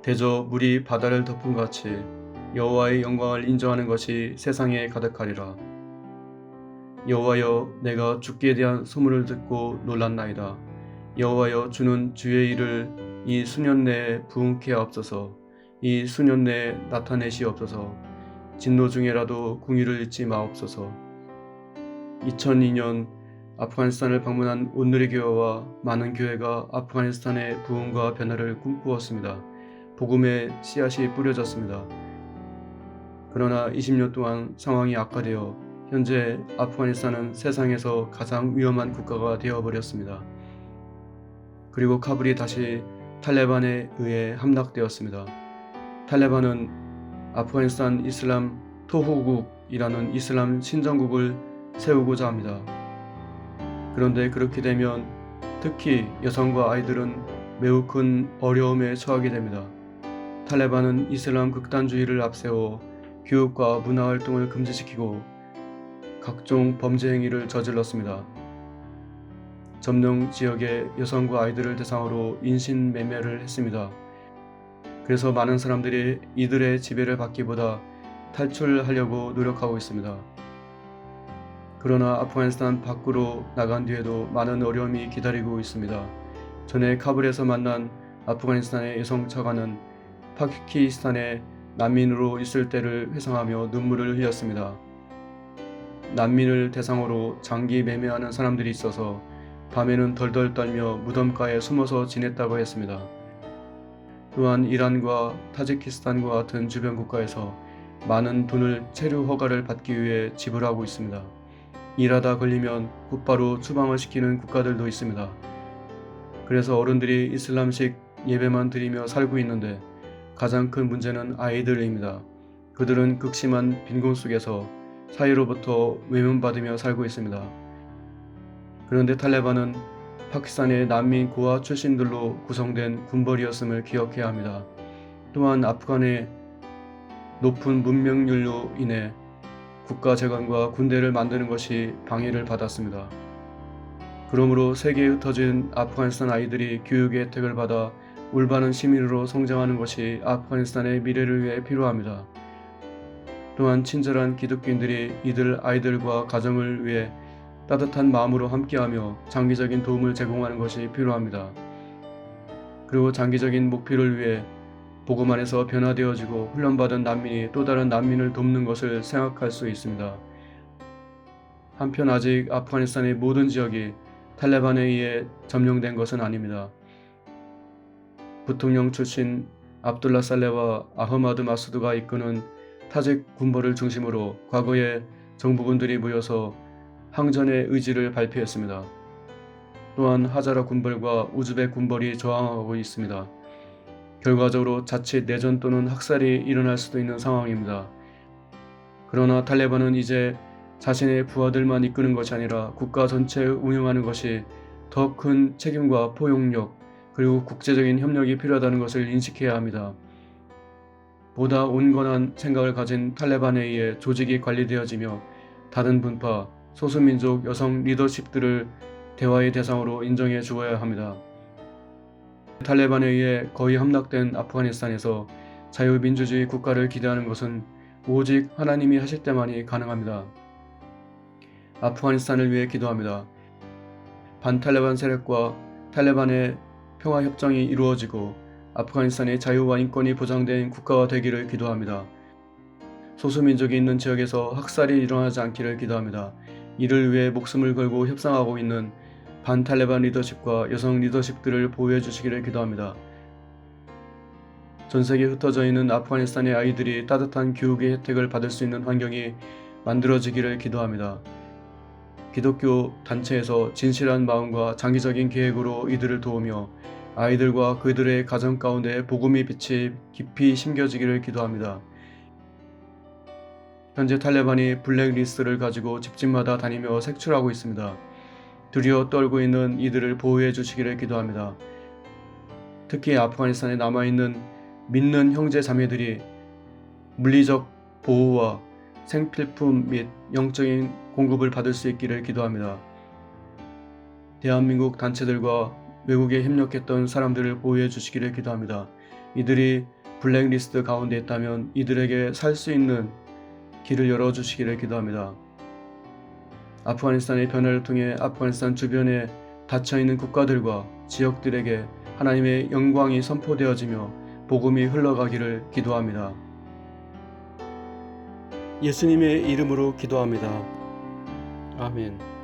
대저 물이 바다를 덮은 같이 여호와의 영광을 인정하는 것이 세상에 가득하리라. 여호와여, 내가 주께 대한 소문을 듣고 놀랐나이다. 여호와여, 주는 주의 일을 이 수년 내에 부응케 하옵소서. 이 수년 내에 나타내시옵소서. 진노 중에라도 궁의를 잊지 마옵소서. 2002년 아프가니스탄을 방문한 온누리 교회와 많은 교회가 아프가니스탄의 부흥과 변화를 꿈꾸었습니다. 복음의 씨앗이 뿌려졌습니다. 그러나 20년 동안 상황이 악화되어 현재 아프가니스탄은 세상에서 가장 위험한 국가가 되어버렸습니다. 그리고 카불이 다시 탈레반에 의해 함락되었습니다. 탈레반은 아프가니스탄 이슬람 토호국이라는 이슬람 신정국을 세우고자 합니다. 그런데 그렇게 되면 특히 여성과 아이들은 매우 큰 어려움에 처하게 됩니다. 탈레반은 이슬람 극단주의를 앞세워 교육과 문화활동을 금지시키고 각종 범죄 행위를 저질렀습니다. 점령 지역의 여성과 아이들을 대상으로 인신매매를 했습니다. 그래서 많은 사람들이 이들의 지배를 받기보다 탈출하려고 노력하고 있습니다. 그러나 아프가니스탄 밖으로 나간 뒤에도 많은 어려움이 기다리고 있습니다. 전에 카불에서 만난 아프가니스탄의 여성 차관은 파키스탄에 난민으로 있을 때를 회상하며 눈물을 흘렸습니다. 난민을 대상으로 장기 매매하는 사람들이 있어서 밤에는 덜덜 떨며 무덤가에 숨어서 지냈다고 했습니다. 또한 이란과 타지키스탄과 같은 주변 국가에서 많은 돈을 체류 허가를 받기 위해 지불하고 있습니다. 일하다 걸리면 곧바로 추방을 시키는 국가들도 있습니다. 그래서 어른들이 이슬람식 예배만 드리며 살고 있는데 가장 큰 문제는 아이들입니다. 그들은 극심한 빈곤 속에서 사회로부터 외면받으며 살고 있습니다. 그런데 탈레반은 파키스탄의 난민 고아 출신들로 구성된 군벌이었음을 기억해야 합니다. 또한 아프간의 높은 문명률로 인해 국가 재건과 군대를 만드는 것이 방해를 받았습니다. 그러므로 세계에 흩어진 아프가니스탄 아이들이 교육의 혜택을 받아 올바른 시민으로 성장하는 것이 아프가니스탄의 미래를 위해 필요합니다. 또한 친절한 기독교인들이 이들 아이들과 가정을 위해 따뜻한 마음으로 함께하며 장기적인 도움을 제공하는 것이 필요합니다. 그리고 장기적인 목표를 위해 복음 안에서 변화되어지고 훈련받은 난민이 또 다른 난민을 돕는 것을 생각할 수 있습니다. 한편 아직 아프가니스탄의 모든 지역이 탈레반에 의해 점령된 것은 아닙니다. 부통령 출신 압둘라 살레와 아흐마드 마수드가 이끄는 타직 군벌을 중심으로 과거에 정부군들이 모여서 항전의 의지를 발표했습니다. 또한 하자라 군벌과 우즈벡 군벌이 저항하고 있습니다. 결과적으로 자칫 내전 또는 학살이 일어날 수도 있는 상황입니다. 그러나 탈레반은 이제 자신의 부하들만 이끄는 것이 아니라 국가 전체를 운영하는 것이 더 큰 책임과 포용력 그리고 국제적인 협력이 필요하다는 것을 인식해야 합니다. 보다 온건한 생각을 가진 탈레반에 의해 조직이 관리되어지며 다른 분파, 소수민족 여성 리더십들을 대화의 대상으로 인정해 주어야 합니다. 탈레반에 의해 거의 함락된 아프가니스탄에서 자유민주주의 국가를 기대하는 것은 오직 하나님이 하실 때만이 가능합니다. 아프가니스탄을 위해 기도합니다. 반탈레반 세력과 탈레반의 평화협정이 이루어지고 아프가니스탄의 자유와 인권이 보장된 국가가 되기를 기도합니다. 소수민족이 있는 지역에서 학살이 일어나지 않기를 기도합니다. 이를 위해 목숨을 걸고 협상하고 있는 반탈레반 리더십과 여성 리더십들을 보호해 주시기를 기도합니다. 전세계에 흩어져 있는 아프가니스탄의 아이들이 따뜻한 교육의 혜택을 받을 수 있는 환경이 만들어지기를 기도합니다. 기독교 단체에서 진실한 마음과 장기적인 계획으로 이들을 도우며 아이들과 그들의 가정 가운데 복음의 빛이 깊이 심겨지기를 기도합니다. 현재 탈레반이 블랙리스트를 가지고 집집마다 다니며 색출하고 있습니다. 두려워 떨고 있는 이들을 보호해 주시기를 기도합니다. 특히 아프가니스탄에 남아있는 믿는 형제 자매들이 물리적 보호와 생필품 및 영적인 공급을 받을 수 있기를 기도합니다. 대한민국 단체들과 외국에 협력했던 사람들을 보호해 주시기를 기도합니다. 이들이 블랙리스트 가운데 있다면 이들에게 살 수 있는 길을 열어주시기를 기도합니다. 아프가니스탄의 변화를 통해 아프가니스탄 주변에 닫혀있는 국가들과 지역들에게 하나님의 영광이 선포되어지며 복음이 흘러가기를 기도합니다. 예수님의 이름으로 기도합니다. 아멘.